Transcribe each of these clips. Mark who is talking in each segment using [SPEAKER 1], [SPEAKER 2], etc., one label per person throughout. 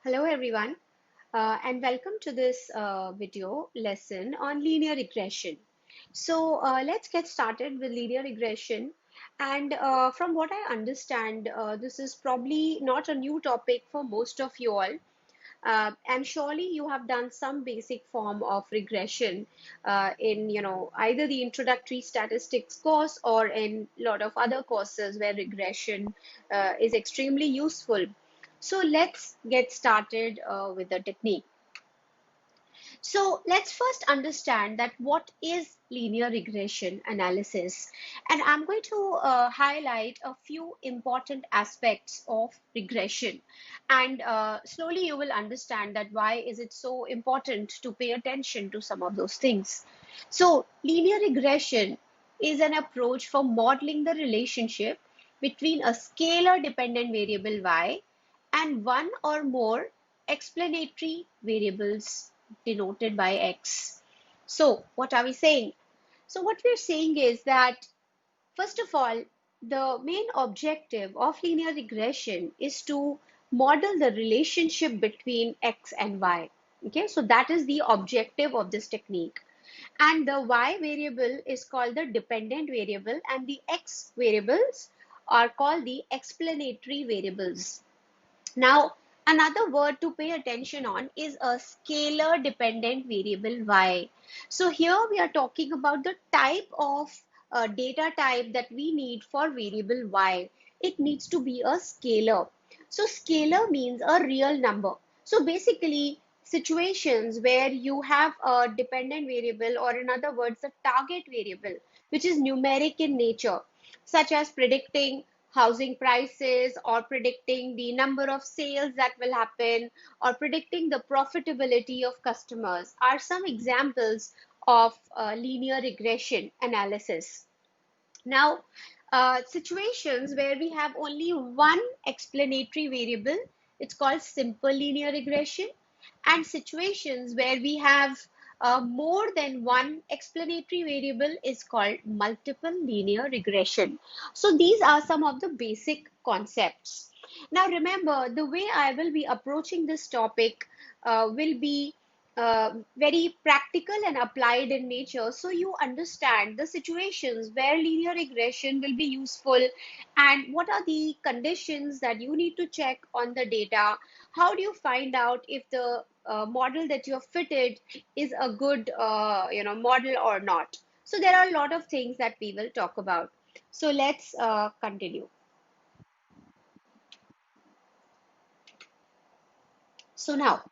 [SPEAKER 1] Hello everyone, and welcome to this video lesson on linear regression. Let's get started with linear regression. And from what I understand, this is probably not a new topic for most of you all. And surely you have done some basic form of regression in, either the introductory statistics course or in a lot of other courses where regression is extremely useful. So let's get started with the technique. So let's first understand that what is linear regression analysis. And I'm going to highlight a few important aspects of regression. And slowly you will understand that why is it so important to pay attention to some of those things. So linear regression is an approach for modeling the relationship between a scalar dependent variable y and one or more explanatory variables denoted by X. So what are we saying? So what we're saying is that, first of all, the main objective of linear regression is to model the relationship between X and Y. Okay, so that is the objective of this technique. And the Y variable is called the dependent variable and the X variables are called the explanatory variables. Now, another word to pay attention on is a scalar dependent variable y. So here we are talking about the type of data type that we need for variable y. It needs to be a scalar. So scalar means a real number. So basically, situations where you have a dependent variable, or in other words, a target variable, which is numeric in nature, such as predicting housing prices or predicting the number of sales that will happen or predicting the profitability of customers are some examples of linear regression analysis. Now, situations where we have only one explanatory variable, it's called simple linear regression, and situations where we have more than one explanatory variable is called multiple linear regression. So these are some of the basic concepts. Now remember, the way I will be approaching this topic will be very practical and applied in nature, so you understand the situations where linear regression will be useful and what are the conditions that you need to check on the data. How do you find out if the model that you have fitted is a good model or not? So there are a lot of things that we will talk about. So let's continue. So now,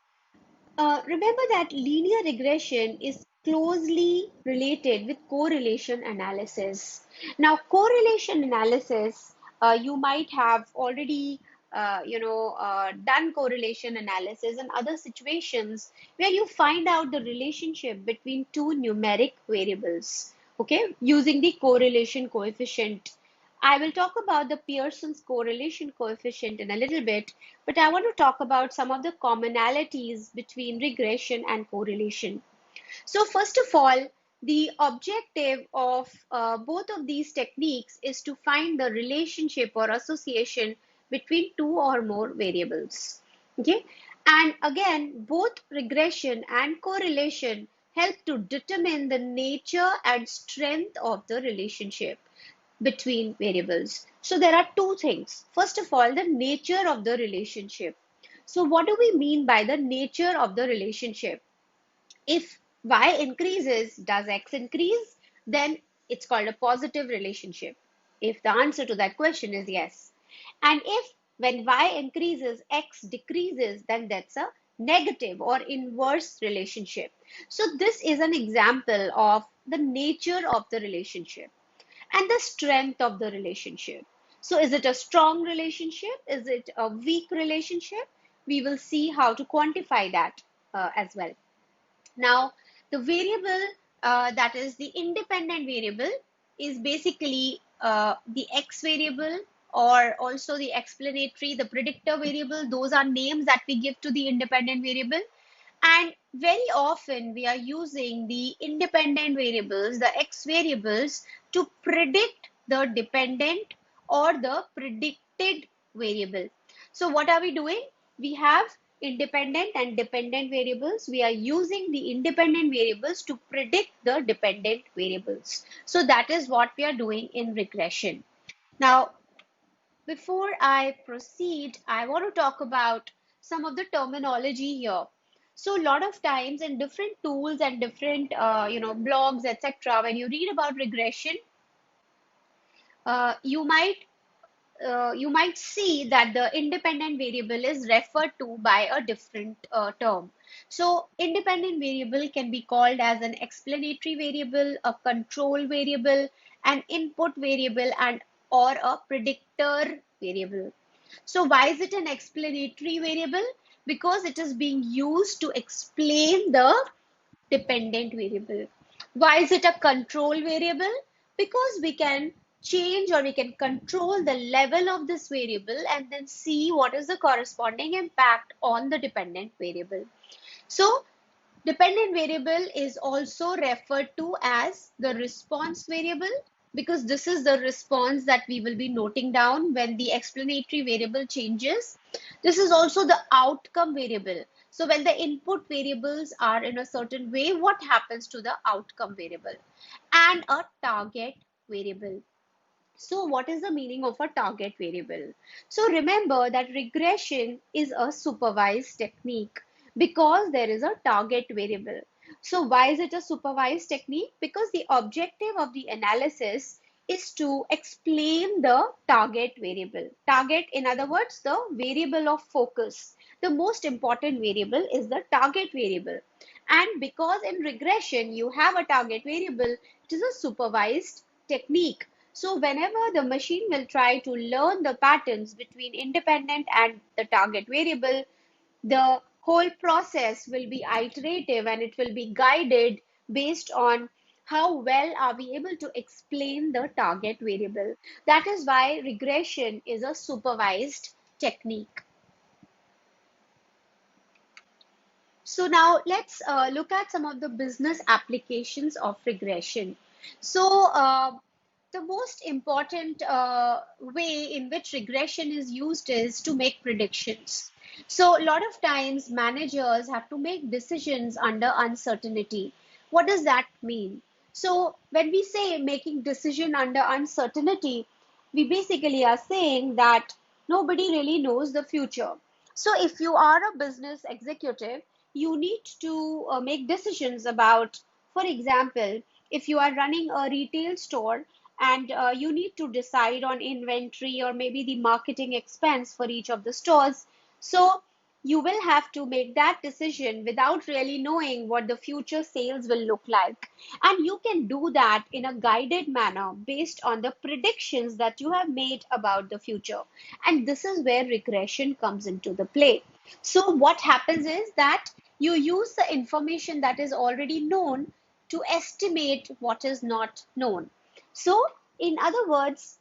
[SPEAKER 1] remember that linear regression is closely related with correlation analysis. Now, correlation analysis, you might have already, done correlation analysis in other situations where you find out the relationship between two numeric variables, okay, using the correlation coefficient. I will talk about the Pearson's correlation coefficient in a little bit, but I want to talk about some of the commonalities between regression and correlation. So first of all, the objective of both of these techniques is to find the relationship or association between two or more variables. Okay, and again, both regression and correlation help to determine the nature and strength of the relationship between variables. So there are two things. First of all, the nature of the relationship. So what do we mean by the nature of the relationship? If y increases, does x increase? Then it's called a positive relationship. If the answer to that question is yes. And if when y increases, x decreases, then that's a negative or inverse relationship. So this is an example of the nature of the relationship and the strength of the relationship. So is it a strong relationship? Is it a weak relationship? We will see how to quantify that as well. Now, the variable that is the independent variable is basically the x variable or also the explanatory, the predictor variable. Those are names that we give to the independent variable. And very often we are using the independent variables, the x variables, to predict the dependent or the predicted variable. So what are we doing? We have independent and dependent variables. We are using the independent variables to predict the dependent variables. So that is what we are doing in regression. Now, before I proceed, I want to talk about some of the terminology here. So a lot of times in different tools and different blogs, etc., when you read about regression, uh, you might you might see that the independent variable is referred to by a different term. So independent variable can be called as an explanatory variable, a control variable, an input variable, and or a predictor variable. So why is it an explanatory variable? Because it is being used to explain the dependent variable. Why is it a control variable? Because we can change or we can control the level of this variable and then see what is the corresponding impact on the dependent variable. So dependent variable is also referred to as the response variable because this is the response that we will be noting down when the explanatory variable changes. This is also the outcome variable. So when the input variables are in a certain way, what happens to the outcome variable? And a target variable. So what is the meaning of a target variable? So remember that regression is a supervised technique because there is a target variable. So why is it a supervised technique? Because the objective of the analysis is to explain the target variable. Target, in other words, the variable of focus. The most important variable is the target variable. And because in regression you have a target variable, it is a supervised technique. So whenever the machine will try to learn the patterns between independent and the target variable, the whole process will be iterative and it will be guided based on how well are we able to explain the target variable. That is why regression is a supervised technique. So now let's look at some of the business applications of regression. So the most important way in which regression is used is to make predictions. So a lot of times managers have to make decisions under uncertainty. What does that mean? So when we say making decision under uncertainty, we basically are saying that nobody really knows the future. So if you are a business executive, you need to make decisions about, for example, if you are running a retail store and you need to decide on inventory or maybe the marketing expense for each of the stores. So you will have to make that decision without really knowing what the future sales will look like. And you can do that in a guided manner based on the predictions that you have made about the future. And this is where regression comes into the play. So what happens is that you use the information that is already known to estimate what is not known. So, in other words,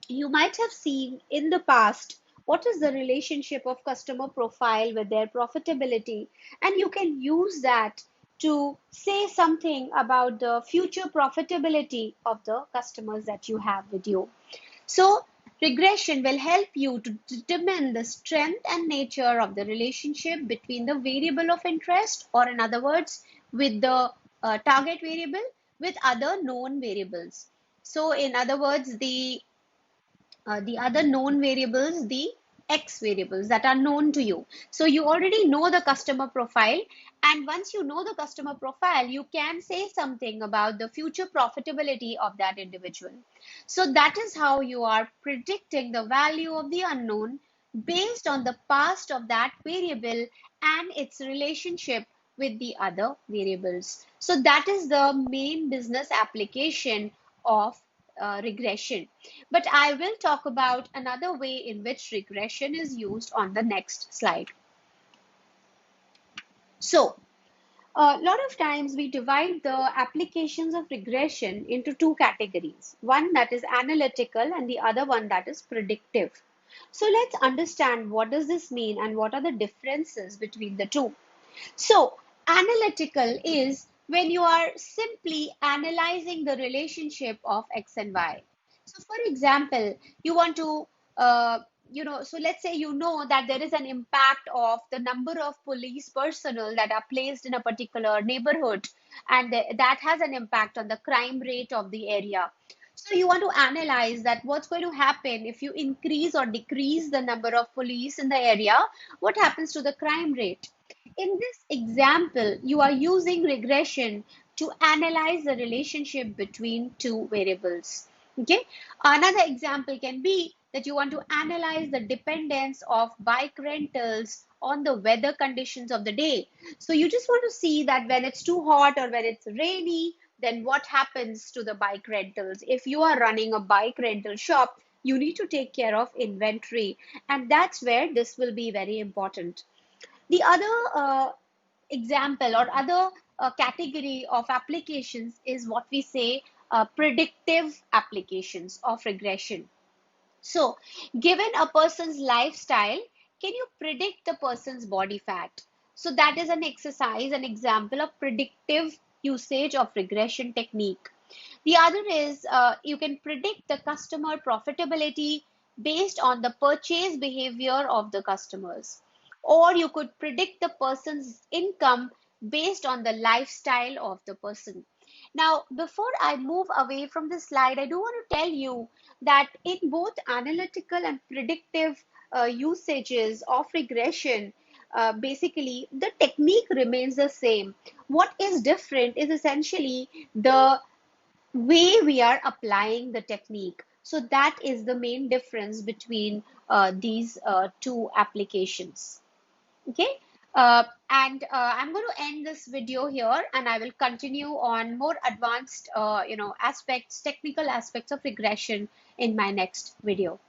[SPEAKER 1] you might have seen in the past what is the relationship of customer profile with their profitability, and you can use that to say something about the future profitability of the customers that you have with you. So, regression will help you to determine the strength and nature of the relationship between the variable of interest, or in other words, with the target variable with other known variables. So, in other words, the other known variables, the X variables that are known to you. So you already know the customer profile. And once you know the customer profile, you can say something about the future profitability of that individual. So that is how you are predicting the value of the unknown based on the past of that variable and its relationship with the other variables. So that is the main business application of regression. But I will talk about another way in which regression is used on the next slide. So, a lot of times we divide the applications of regression into two categories. One that is analytical and the other one that is predictive. So let's understand what does this mean and what are the differences between the two. So, analytical is when you are simply analyzing the relationship of X and Y. So, for example, you want to so let's say that there is an impact of the number of police personnel that are placed in a particular neighborhood, and that has an impact on the crime rate of the area. So you want to analyze that what's going to happen if you increase or decrease the number of police in the area, what happens to the crime rate. In this example, you are using regression to analyze the relationship between two variables. Okay. Another example can be that you want to analyze the dependence of bike rentals on the weather conditions of the day. So you just want to see that when it's too hot or when it's rainy, then what happens to the bike rentals. If you are running a bike rental shop, you need to take care of inventory, and that's where this will be very important. The other example or other category of applications is what we say predictive applications of regression. So, given a person's lifestyle, can you predict the person's body fat? So, that is an exercise, an example of predictive usage of regression technique. The other is you can predict the customer profitability based on the purchase behavior of the customers. Or you could predict the person's income based on the lifestyle of the person. Now, before I move away from this slide, I do want to tell you that in both analytical and predictive usages of regression, basically the technique remains the same. What is different is essentially the way we are applying the technique. So that is the main difference between these two applications. Okay. And I'm going to end this video here, and I will continue on more advanced, aspects, technical aspects of regression in my next video.